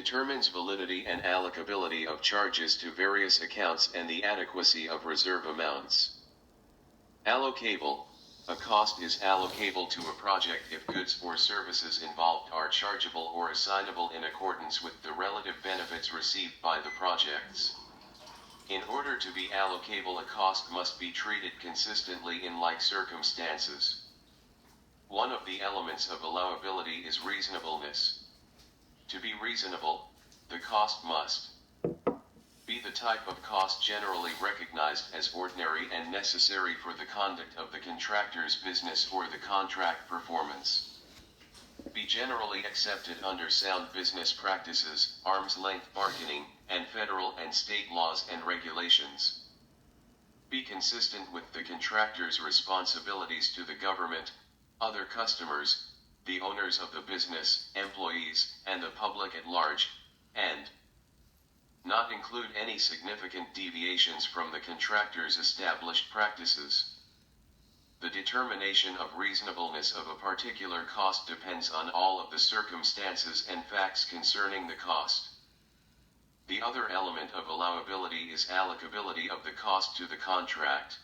determines validity and allocability of charges to various accounts and the adequacy of reserve amounts. Allocable. A cost is allocable to a project if goods or services involved are chargeable or assignable in accordance with the relative benefits received by the projects. In order to be allocable, a cost must be treated consistently in like circumstances. One of the elements of allowability is reasonableness. To be reasonable, the cost must be the type of cost generally recognized as ordinary and necessary for the conduct of the contractor's business or the contract performance. Be generally accepted under sound business practices, arm's-length bargaining, and federal and state laws and regulations. Be consistent with the contractor's responsibilities to the government, other customers, the owners of the business, employees, and the public at large, and not include any significant deviations from the contractor's established practices. The determination of reasonableness of a particular cost depends on all of the circumstances and facts concerning the cost. The other element of allowability is allocability of the cost to the contract.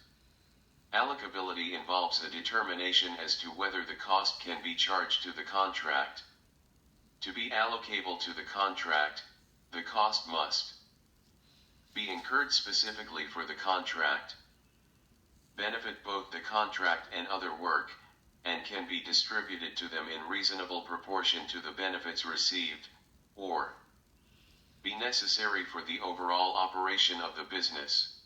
Allocability involves a determination as to whether the cost can be charged to the contract. To be allocable to the contract, the cost must be incurred specifically for the contract, benefit both the contract and other work, and can be distributed to them in reasonable proportion to the benefits received, or be necessary for the overall operation of the business.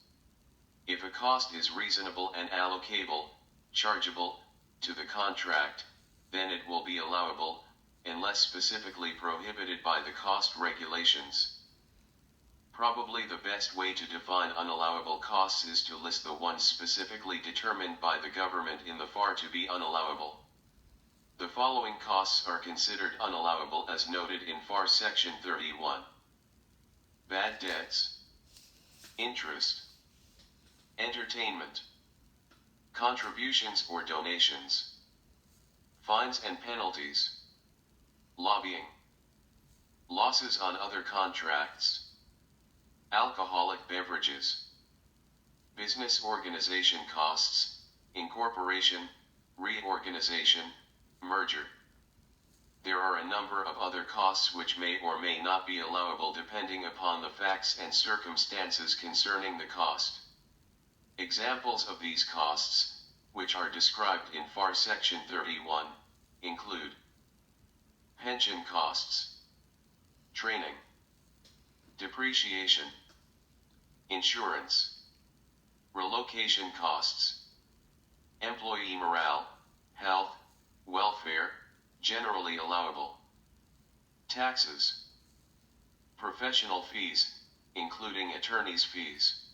If a cost is reasonable and allocable, chargeable, to the contract, then it will be allowable, unless specifically prohibited by the cost regulations. Probably the best way to define unallowable costs is to list the ones specifically determined by the government in the FAR to be unallowable. The following costs are considered unallowable as noted in FAR Section 31. Bad debts, interest, entertainment, contributions or donations, fines and penalties, lobbying, losses on other contracts, alcoholic beverages, business organization costs, incorporation, reorganization, merger. There are a number of other costs which may or may not be allowable depending upon the facts and circumstances concerning the cost. Examples of these costs, which are described in FAR Section 31, include pension costs, training, depreciation, insurance, relocation costs, employee morale, health, welfare, generally allowable, taxes, professional fees, including attorney's fees.